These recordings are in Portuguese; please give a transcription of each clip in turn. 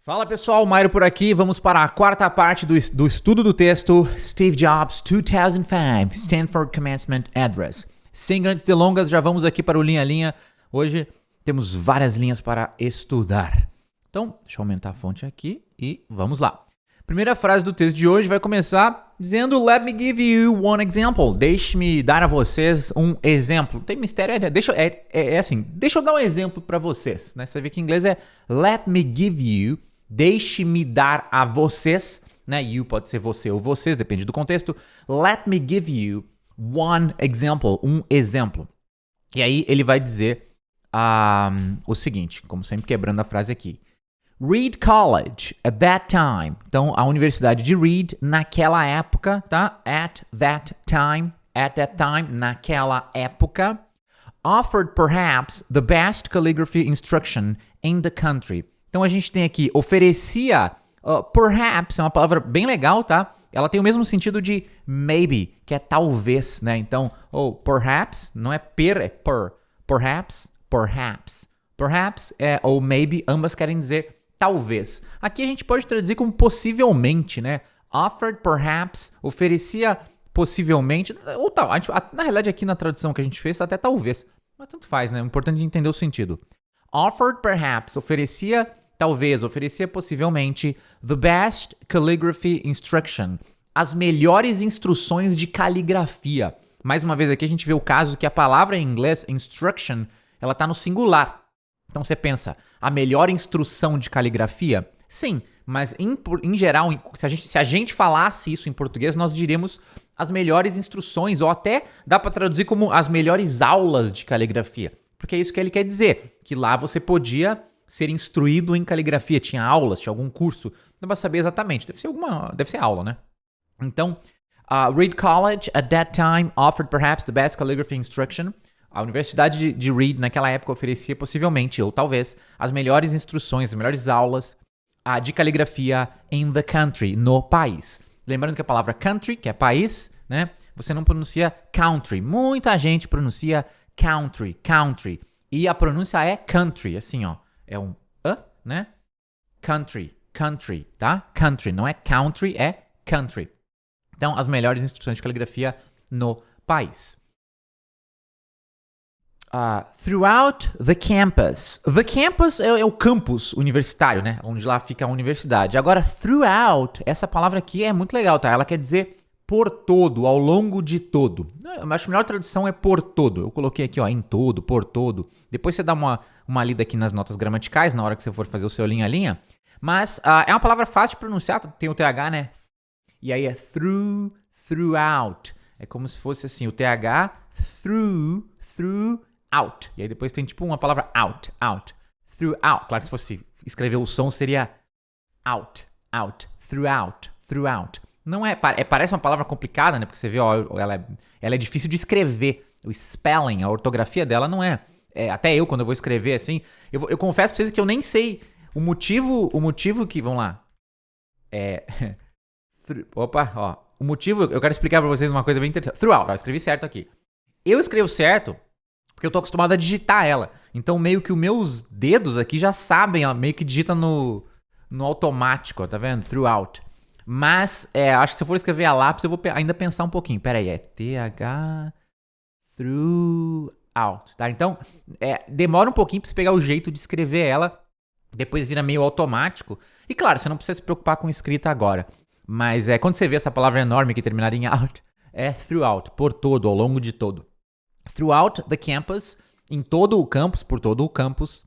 Fala pessoal, Mairo por aqui. Vamos para a quarta parte do estudo do texto Steve Jobs 2005 Stanford Commencement Address. Sem grandes delongas, já vamos aqui para o linha a linha. Hoje temos várias linhas para estudar. Então, deixa eu aumentar a fonte aqui e vamos lá. Primeira frase do texto de hoje vai começar dizendo Let me give you one example. Deixe-me dar a vocês um exemplo. Não tem mistério, deixa eu dar um exemplo para vocês. Né? Você vê que em inglês é Let me give you. Deixe-me dar a vocês, né? You pode ser você ou vocês, depende do contexto. Let me give you one example, um exemplo. E aí ele vai dizer o seguinte, como sempre quebrando a frase aqui. Reed College, at that time. Então, a Universidade de Reed, naquela época, tá? At that time, naquela época, offered perhaps the best calligraphy instruction in the country. Então, a gente tem aqui, oferecia, perhaps, é uma palavra bem legal, tá? Ela tem o mesmo sentido de maybe, que é talvez, né? Então, perhaps, não é per, é per. Perhaps. Perhaps ou maybe, ambas querem dizer talvez. Aqui a gente pode traduzir como possivelmente, né? Offered, perhaps, oferecia possivelmente, ou tal. Na realidade, aqui na tradução que a gente fez, até talvez. Mas tanto faz, né? O importante é entender o sentido. Offered, perhaps, oferecia talvez, oferecia possivelmente the best calligraphy instruction, as melhores instruções de caligrafia. Mais uma vez aqui a gente vê o caso que a palavra em inglês, instruction, ela está no singular. Então você pensa, a melhor instrução de caligrafia? Sim, mas em geral, se a gente falasse isso em português, nós diríamos as melhores instruções, ou até dá para traduzir como as melhores aulas de caligrafia. Porque é isso que ele quer dizer, que lá você podia ser instruído em caligrafia, tinha aulas, tinha algum curso, não vai saber exatamente, deve ser aula, né? Então, Reed College, at that time, offered perhaps the best calligraphy instruction. A Universidade de Reed, naquela época, oferecia possivelmente, ou talvez, as melhores instruções, as melhores aulas de caligrafia in the country, no país. Lembrando que a palavra country, que é país, né? Você não pronuncia country. Muita gente pronuncia country. E a pronúncia é country, assim, ó. É um né? Country, tá? Country, não é country, é country. Então, as melhores instruções de caligrafia no país. Throughout the campus. The campus é o campus universitário, né? Onde lá fica a universidade. Agora, throughout, essa palavra aqui é muito legal, tá? Ela quer dizer por todo, ao longo de todo. Eu acho que a melhor tradução é por todo. Eu coloquei aqui, ó, em todo, por todo. Depois você dá uma lida aqui nas notas gramaticais, na hora que você for fazer o seu linha a linha. Mas é uma palavra fácil de pronunciar, tem o TH, né? E aí é throughout. É como se fosse assim, o TH, throughout. E aí depois tem tipo uma palavra out. Throughout. Claro que se fosse escrever o som seria out. Throughout. Não parece uma palavra complicada, né? Porque você vê, ó, ela é difícil de escrever. O spelling, a ortografia dela não é. Até eu, quando eu vou escrever assim, eu confesso pra vocês que eu nem sei o motivo que, vamos lá. O motivo, eu quero explicar pra vocês uma coisa bem interessante. Throughout, eu escrevi certo aqui. Eu escrevo certo porque eu tô acostumado a digitar ela. Então, meio que os meus dedos aqui já sabem, ó, meio que digita no automático, ó, tá vendo? Throughout. Mas, acho que se eu for escrever a lápis, eu vou ainda pensar um pouquinho. Pera aí, é TH throughout, tá? Então, demora um pouquinho pra você pegar o jeito de escrever ela. Depois vira meio automático. E claro, você não precisa se preocupar com escrita agora. Mas quando você vê essa palavra enorme aqui terminada em out, é throughout, por todo, ao longo de todo. Throughout the campus, em todo o campus, por todo o campus.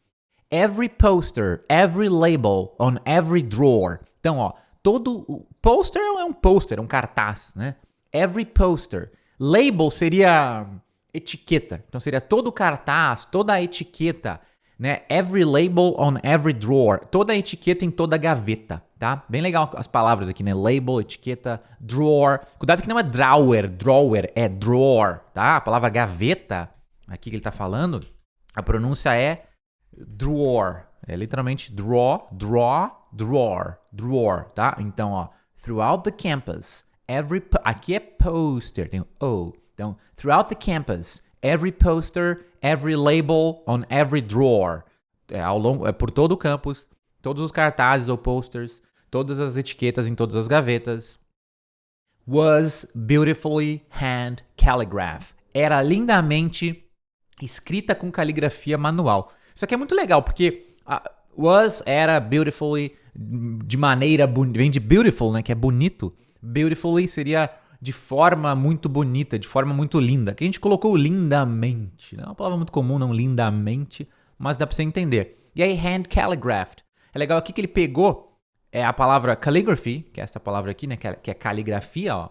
Every poster, every label, on every drawer. Então, ó, todo o poster é um poster, um cartaz, né? Every poster. Label seria etiqueta. Então seria todo o cartaz, toda a etiqueta, né? Every label on every drawer. Toda a etiqueta em toda a gaveta, tá? Bem legal as palavras aqui, né? Label, etiqueta, drawer. Cuidado que não é drawer, é drawer, tá? A palavra gaveta, aqui que ele tá falando, a pronúncia é drawer. É literalmente drawer, tá? Então, ó, throughout the campus, aqui é poster, tem o. Então, throughout the campus, every poster, every label on every drawer. Por todo o campus, todos os cartazes ou posters, todas as etiquetas em todas as gavetas, was beautifully hand calligraphed. Era lindamente escrita com caligrafia manual. Isso aqui é muito legal, porque was era beautifully de maneira bonita, vem de beautiful, né, que é bonito. Beautifully seria de forma muito bonita, de forma muito linda, que a gente colocou lindamente. Não é uma palavra muito comum, não lindamente, mas dá pra você entender. E aí, hand calligraphed. É legal aqui que ele pegou a palavra calligraphy, que é essa palavra aqui, né, que é caligrafia, ó.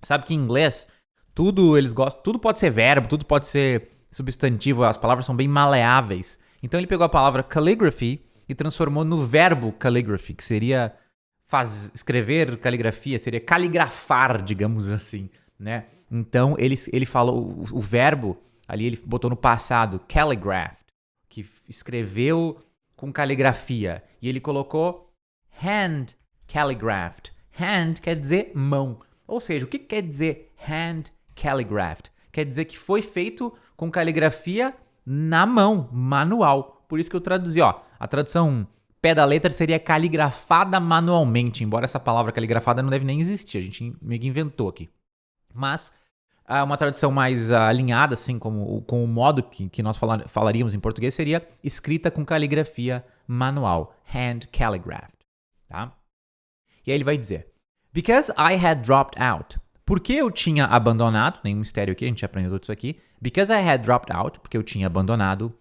Sabe que em inglês, tudo eles gostam, tudo pode ser verbo, tudo pode ser substantivo, as palavras são bem maleáveis. Então ele pegou a palavra calligraphy e transformou no verbo calligraphy, que seria escrever caligrafia, seria caligrafar, digamos assim, né? Então ele falou o verbo, ali ele botou no passado, calligraphed, que escreveu com caligrafia. E ele colocou hand calligraphed. Hand quer dizer mão. Ou seja, o que quer dizer hand calligraphed? Quer dizer que foi feito com caligrafia na mão, manual. Por isso que eu traduzi, ó. A tradução pé da letra seria caligrafada manualmente, embora essa palavra caligrafada não deve nem existir, a gente meio que inventou aqui. Mas uma tradução mais alinhada, assim, com o modo que nós falaríamos em português, seria escrita com caligrafia manual, hand calligraphed, tá? E aí ele vai dizer, because I had dropped out. Porque eu tinha abandonado, nenhum mistério aqui, a gente aprendeu tudo isso aqui. Because I had dropped out, porque eu tinha abandonado.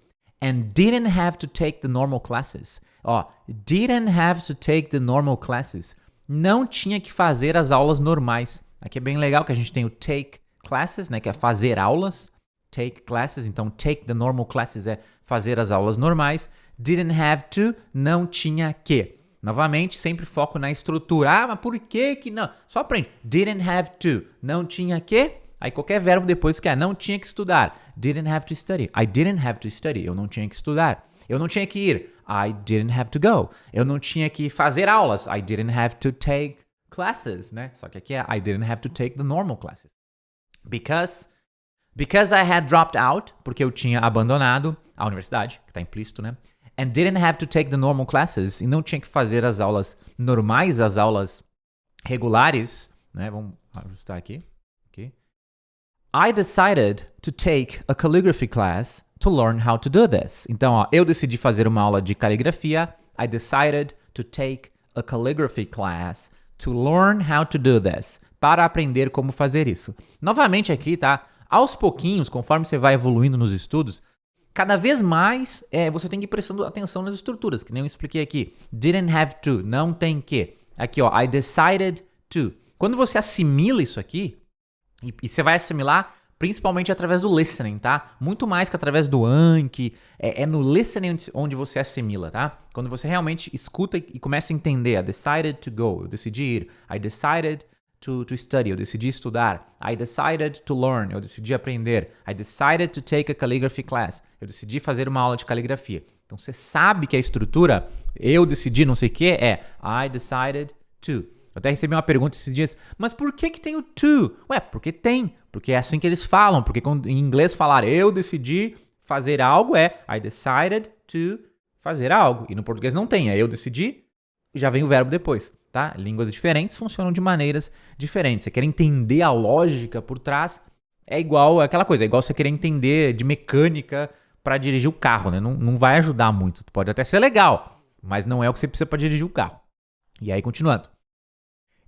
And didn't have to take the normal classes. Ó, didn't have to take the normal classes. Não tinha que fazer as aulas normais. Aqui é bem legal que a gente tem o take classes, né, que é fazer aulas. Take classes, então take the normal classes é fazer as aulas normais. Didn't have to, não tinha que. Novamente, sempre foco na estrutura. Ah, mas por que que não? Só aprende. Didn't have to. Não tinha que. Aí qualquer verbo depois que é não tinha que estudar. Didn't have to study. I didn't have to study. Eu não tinha que estudar. Eu não tinha que ir. I didn't have to go. Eu não tinha que fazer aulas. I didn't have to take classes, né? Só que aqui é I didn't have to take the normal classes. Because I had dropped out. Porque eu tinha abandonado a universidade, que está implícito, né? And didn't have to take the normal classes. E não tinha que fazer as aulas normais, as aulas regulares, né? Vamos ajustar aqui. I decided to take a calligraphy class to learn how to do this. Então, ó, eu decidi fazer uma aula de caligrafia. I decided to take a calligraphy class to learn how to do this. Para aprender como fazer isso. Novamente aqui, tá? Aos pouquinhos, conforme você vai evoluindo nos estudos, cada vez mais você tem que ir prestando atenção nas estruturas, que nem eu expliquei aqui. Didn't have to, não tem que. Aqui, ó, I decided to. Quando você assimila isso aqui, e você vai assimilar principalmente através do listening, tá? Muito mais que através do Anki. É no listening onde você assimila, tá? Quando você realmente escuta e começa a entender. I decided to go. Eu decidi ir. I decided to study. Eu decidi estudar. I decided to learn. Eu decidi aprender. I decided to take a calligraphy class. Eu decidi fazer uma aula de caligrafia. Então você sabe que a estrutura, eu decidi não sei o que, é I decided to. Eu até recebi uma pergunta esses dias, mas por que tem o to? Ué, porque tem. Porque é assim que eles falam. Porque quando em inglês falar eu decidi fazer algo é I decided to fazer algo. E no português não tem. É eu decidi e já vem o verbo depois, tá? Línguas diferentes funcionam de maneiras diferentes. Você quer entender a lógica por trás, é igual aquela coisa. É igual você querer entender de mecânica para dirigir o carro, né? Não vai ajudar muito. Pode até ser legal, mas não é o que você precisa para dirigir o carro. E aí, continuando.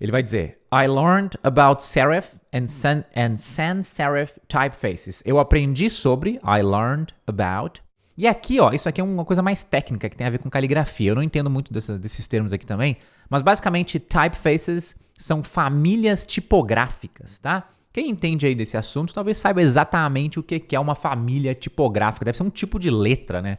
Ele vai dizer, I learned about serif and sans serif typefaces. Eu aprendi sobre, I learned about. E aqui, ó, isso aqui é uma coisa mais técnica que tem a ver com caligrafia. Eu não entendo muito desses termos aqui também, mas basicamente typefaces são famílias tipográficas, tá? Quem entende aí desse assunto talvez saiba exatamente o que é uma família tipográfica. Deve ser um tipo de letra, né?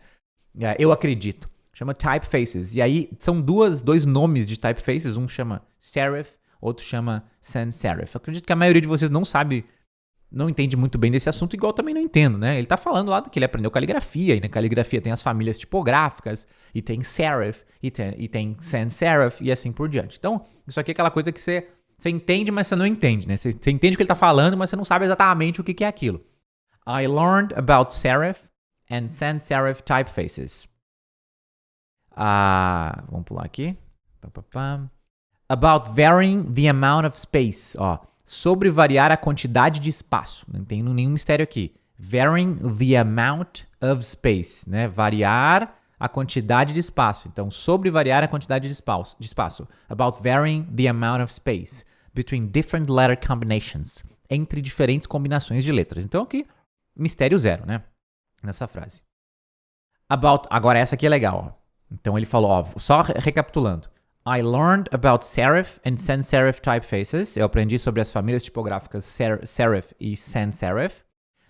Eu acredito. Chama typefaces. E aí são dois nomes de typefaces. Um chama serif, outro chama sans serif. Eu acredito que a maioria de vocês não entende muito bem desse assunto, igual eu também não entendo, né? Ele tá falando lá que ele aprendeu caligrafia, e na caligrafia tem as famílias tipográficas, e tem serif, e tem sans serif, e assim por diante. Então, isso aqui é aquela coisa que você entende, mas você não entende, né? Você entende o que ele tá falando, mas você não sabe exatamente o que é aquilo. I learned about serif and sans serif typefaces. Vamos pular aqui. About varying the amount of space. Ó, sobre variar a quantidade de espaço. Não tem nenhum mistério aqui. Varying the amount of space, né? Variar a quantidade de espaço. Então, sobre variar a quantidade de espaço. About varying the amount of space between different letter combinations. Entre diferentes combinações de letras. Então, aqui, mistério zero, né? Nessa frase. Agora, essa aqui é legal, ó. Então, ele falou, ó, só recapitulando. I learned about serif and sans serif typefaces. Eu aprendi sobre as famílias tipográficas serif e sans serif.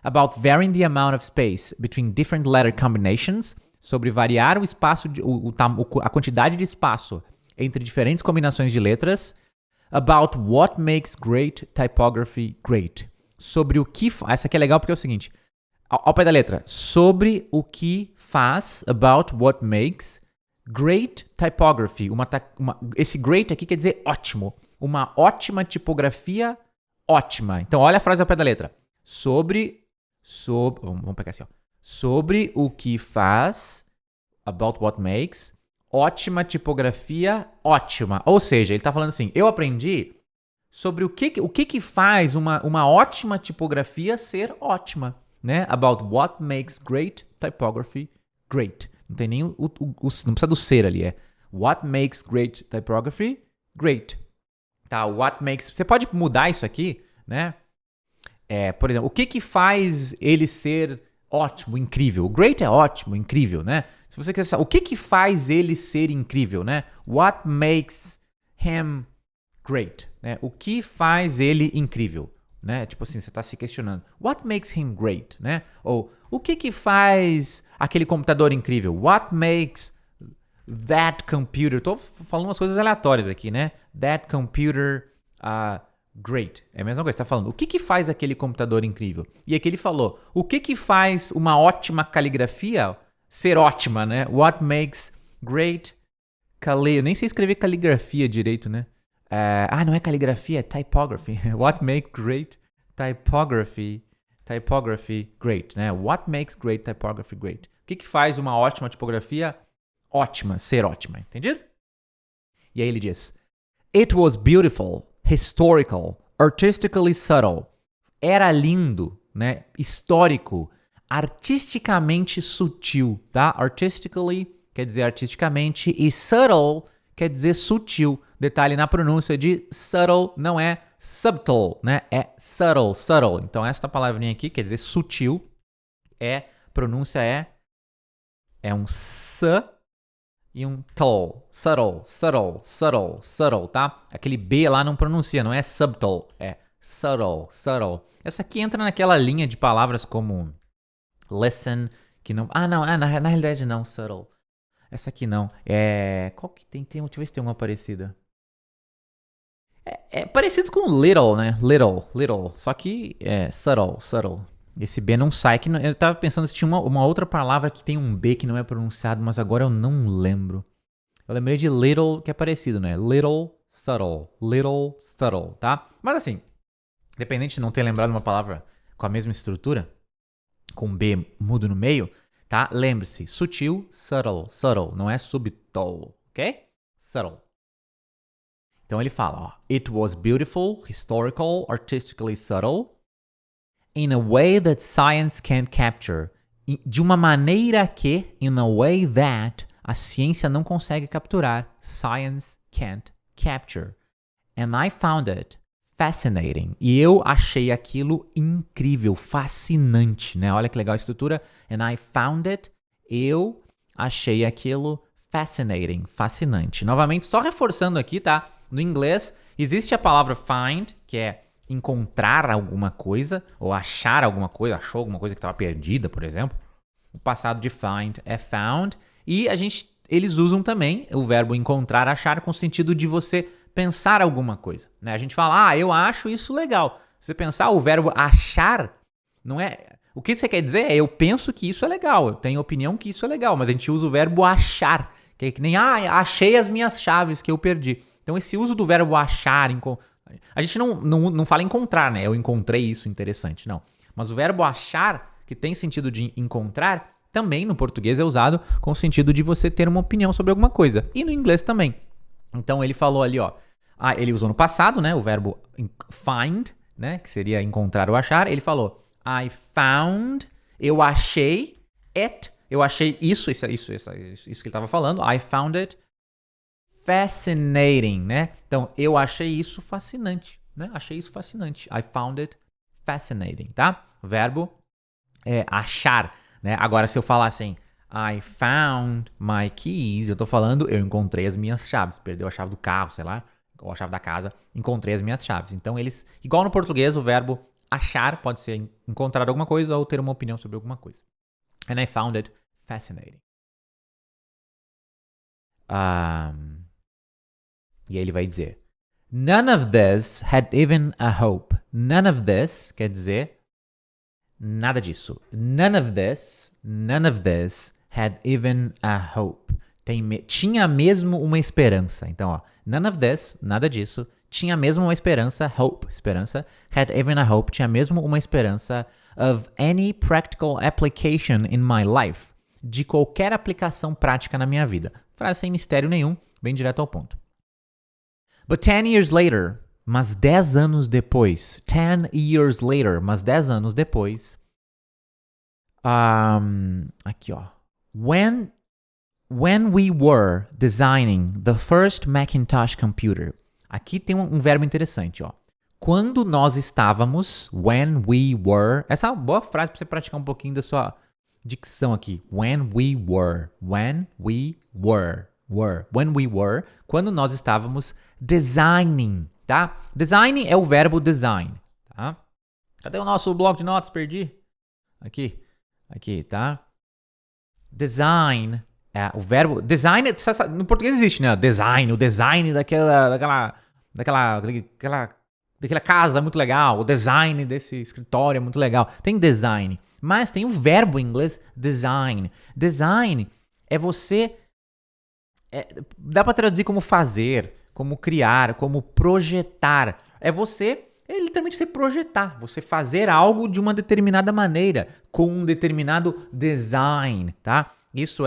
About varying the amount of space between different letter combinations. Sobre variar o espaço, a quantidade de espaço entre diferentes combinações de letras. About what makes great typography great. Sobre o que... Essa aqui é legal porque é o seguinte. Ao pé da letra. Sobre o que faz, about what makes great typography. Esse great aqui quer dizer ótimo. Uma ótima tipografia ótima. Então, olha a frase ao pé da letra. Vamos pegar assim, ó. Sobre o que faz, about what makes, ótima tipografia ótima. Ou seja, ele está falando assim, eu aprendi sobre o que faz uma ótima tipografia ser ótima. Né? About what makes great typography great. Não tem nem não precisa do ser ali, é what makes great typography great. Tá, what makes... Você pode mudar isso aqui, né? Por exemplo, o que faz ele ser ótimo, incrível? Great é ótimo, incrível, né? Se você quiser saber, o que faz ele ser incrível, né? What makes him great, né? O que faz ele incrível, né? Tipo assim, você está se questionando. What makes him great, né? Ou o que faz aquele computador incrível? What makes that computer... Tô falando umas coisas aleatórias aqui, né? That computer great. É a mesma coisa, tá falando. O que faz aquele computador incrível? E aqui ele falou, o que faz uma ótima caligrafia ser ótima, né? What makes great Eu nem sei escrever caligrafia direito, né? Não é caligrafia, é typography. What makes great typography great, né? What makes great typography great? O que faz uma ótima tipografia ótima, ser ótima, entendido? E aí ele diz, it was beautiful, historical, artistically subtle. Era lindo, né? Histórico, artisticamente sutil, tá? Artistically quer dizer artisticamente e subtle quer dizer sutil. Detalhe na pronúncia de subtle não é subtle, né? É subtle, subtle. Então esta palavrinha aqui quer dizer sutil. Pronúncia é um s e um tol. Subtle, subtle, subtle, subtle, tá? Aquele B lá não pronuncia, não é subtle, é subtle, subtle. Essa aqui entra naquela linha de palavras como listen, que não... na realidade não, subtle. Essa aqui não. Qual que tem? Deixa eu ver se tem uma parecida. É parecido com little, né? Little. Só que é subtle, subtle. Esse B não sai. Eu tava pensando se tinha uma outra palavra que tem um B que não é pronunciado, mas agora eu não lembro. Eu lembrei de little, que é parecido, né? Little, subtle, tá? Mas assim, independente de não ter lembrado uma palavra com a mesma estrutura, com B mudo no meio, tá? Lembre-se, sutil, subtle, não é subtle, ok? Subtle. Então ele fala, ó, it was beautiful, historical, artistically subtle, in a way that science can't capture. De uma maneira que, in a way that, a ciência não consegue capturar. Science can't capture. And I found it fascinating. E eu achei aquilo incrível, fascinante, né? Olha que legal a estrutura. And I found it, eu achei aquilo fascinating, fascinante. Novamente, só reforçando aqui, tá? No inglês, existe a palavra find, que é encontrar alguma coisa, ou achar alguma coisa, achou alguma coisa que estava perdida, por exemplo. O passado de find é found. E eles usam também o verbo encontrar, achar, com o sentido de você pensar alguma coisa, né? A gente fala, eu acho isso legal. Você pensar, o verbo achar, não é... O que você quer dizer é, eu penso que isso é legal, eu tenho opinião que isso é legal, mas a gente usa o verbo achar, que é que nem, achei as minhas chaves que eu perdi. Então, esse uso do verbo achar, a gente não fala encontrar, né? Eu encontrei isso interessante, não. Mas o verbo achar, que tem sentido de encontrar, também no português é usado com o sentido de você ter uma opinião sobre alguma coisa. E no inglês também. Então ele falou ali, ó. Ele usou no passado, né? O verbo find, né? Que seria encontrar ou achar. Ele falou, I found, eu achei it, eu achei isso que ele estava falando. I found it fascinating, né? Então, eu achei isso fascinante, né? Achei isso fascinante. I found it fascinating, tá? O verbo é achar, né? Agora, se eu falar assim, I found my keys, eu tô falando, eu encontrei as minhas chaves. Perdeu a chave do carro, sei lá, ou a chave da casa, encontrei as minhas chaves. Então, eles, igual no português, o verbo achar pode ser encontrar alguma coisa ou ter uma opinião sobre alguma coisa. And I found it fascinating. E aí ele vai dizer, none of this had even a hope. None of this quer dizer nada disso. None of this had even a hope. Tinha mesmo uma esperança. Então, ó, none of this, nada disso, tinha mesmo uma esperança, hope, esperança, had even a hope, tinha mesmo uma esperança of any practical application in my life, de qualquer aplicação prática na minha vida. Frase sem mistério nenhum, bem direto ao ponto. But 10 years later, mas 10 anos depois, 10 years later, mas 10 anos depois, aqui ó, when we were designing the first Macintosh computer, aqui tem um verbo interessante, ó. Quando nós estávamos, when we were, essa é uma boa frase para você praticar um pouquinho da sua dicção aqui. When we were, quando nós estávamos designing, tá? Design é o verbo design, tá? Cadê o nosso bloco de notas? Perdi. Aqui, tá? Design, o verbo design, no português existe, né? Design, o design daquela casa é muito legal, o design desse escritório é muito legal. Tem design, mas tem o verbo em inglês design. Design é você... dá para traduzir como fazer, como criar, como projetar. É literalmente você projetar, você fazer algo de uma determinada maneira, com um determinado design, tá? Isso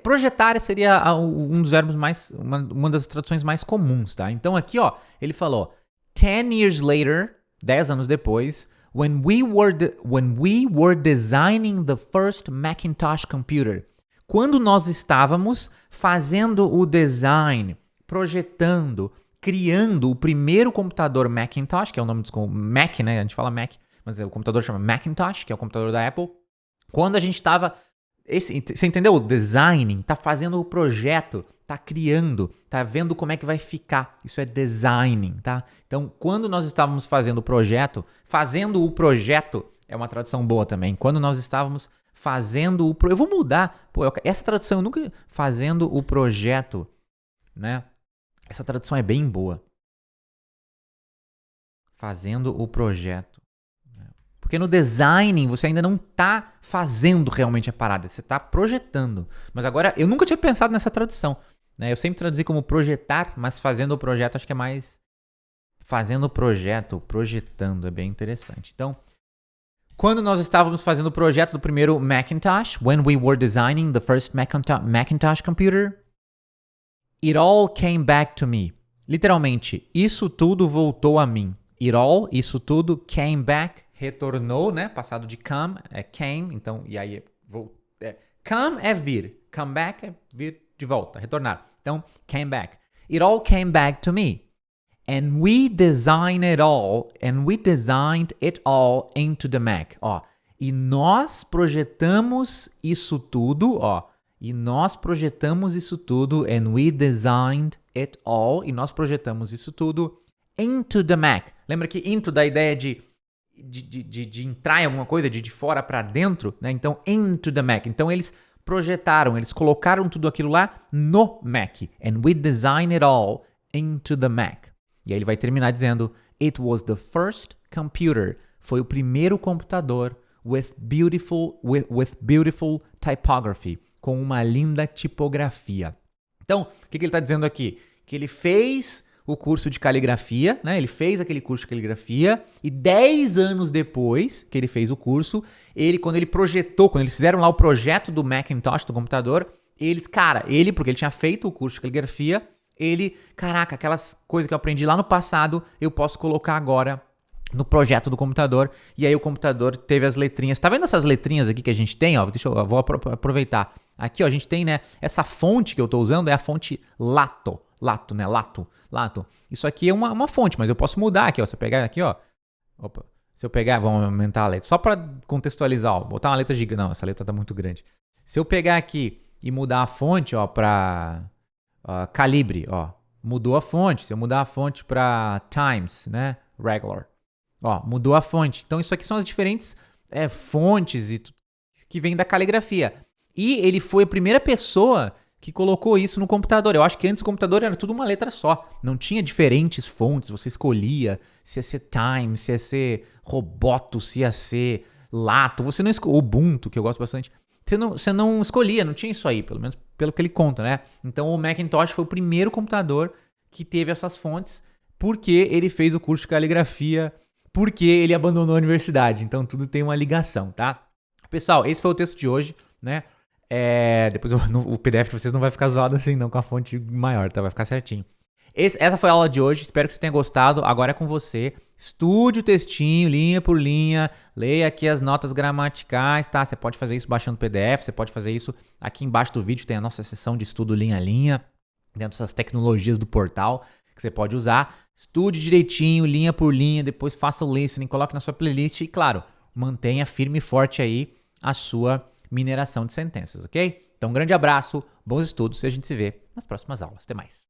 projetar seria um dos verbos uma das traduções mais comuns, tá? Então aqui, ó, ele falou, 10 years later, 10 anos depois, when we were designing the first Macintosh computer, quando nós estávamos fazendo o design, projetando, criando o primeiro computador Macintosh, que é o nome do Mac, né? A gente fala Mac, mas o computador chama Macintosh, que é o computador da Apple. Quando a gente estava... Você entendeu? O designing, tá fazendo o projeto, tá criando, tá vendo como é que vai ficar. Isso é designing, tá? Então, quando nós estávamos fazendo o projeto é uma tradução boa também. Quando nós estávamos fazendo o... Eu vou mudar. Essa tradução eu nunca... Fazendo o projeto, né? Essa tradução é bem boa. Fazendo o projeto. Porque no designing você ainda não está fazendo realmente a parada, você está projetando. Mas agora, eu nunca tinha pensado nessa tradução, né? Eu sempre traduzi como projetar, mas fazendo o projeto acho que é mais... Fazendo o projeto, projetando, é bem interessante. Então, quando nós estávamos fazendo o projeto do primeiro Macintosh, when we were designing the first Macintosh computer, it all came back to me. Literalmente, isso tudo voltou a mim. It all, isso tudo, came back, retornou, né? Passado de come, came, então, e aí, come é vir, come back é vir de volta, retornar. Então, came back. It all came back to me. And we designed it all into the Mac. Ó, e nós projetamos isso tudo, ó. E nós projetamos isso tudo, and we designed it all, e nós projetamos isso tudo into the Mac. Lembra que into dá a ideia de entrar em alguma coisa, de fora para dentro, né? Então, into the Mac. Então, eles projetaram, eles colocaram tudo aquilo lá no Mac. And we designed it all into the Mac. E aí ele vai terminar dizendo, it was the first computer. Foi o primeiro computador with beautiful typography. Com uma linda tipografia. Então, o que ele está dizendo aqui? Que ele fez o curso de caligrafia, né? Ele fez aquele curso de caligrafia e 10 anos depois que ele fez o curso, quando eles fizeram lá o projeto do Macintosh, do computador, porque ele tinha feito o curso de caligrafia, caraca, aquelas coisas que eu aprendi lá no passado, eu posso colocar agora no projeto do computador, e aí o computador teve as letrinhas. Tá vendo essas letrinhas aqui que a gente tem, ó? Eu vou aproveitar. Aqui, ó, a gente tem, né, essa fonte que eu tô usando é a fonte Lato, né, Lato. Isso aqui é uma fonte, mas eu posso mudar aqui, ó, se eu pegar aqui, ó. Opa, se eu pegar, vamos aumentar a letra, só para contextualizar, ó, botar uma letra gigante. Não, essa letra tá muito grande. Se eu pegar aqui e mudar a fonte, ó, para calibre, ó, mudou a fonte. Se eu mudar a fonte para Times, né, regular, ó, mudou a fonte. Então isso aqui são as diferentes fontes que vêm da caligrafia. E ele foi a primeira pessoa que colocou isso no computador. Eu acho que antes o computador era tudo uma letra só. Não tinha diferentes fontes. Você escolhia se ia ser Times, se ia ser Roboto, se ia ser Lato. Você não escolhia Ubuntu, que eu gosto bastante. Você não escolhia, não tinha isso aí, pelo menos pelo que ele conta, né? Então o Macintosh foi o primeiro computador que teve essas fontes porque ele fez o curso de caligrafia, porque ele abandonou a universidade. Então tudo tem uma ligação, tá? Pessoal, esse foi o texto de hoje, né? Depois o PDF de vocês não vai ficar zoado assim não, com a fonte maior, tá? Vai ficar certinho. Essa foi a aula de hoje, espero que você tenha gostado. Agora é com você. Estude o textinho, linha por linha. Leia aqui as notas gramaticais, tá? Você pode fazer isso baixando o PDF, você pode fazer isso aqui embaixo do vídeo, tem a nossa seção de estudo linha a linha, dentro dessas tecnologias do portal que você pode usar. Estude direitinho, linha por linha, depois faça o listening, coloque na sua playlist e, claro, mantenha firme e forte aí a sua mineração de sentenças, ok? Então, um grande abraço, bons estudos e a gente se vê nas próximas aulas. Até mais.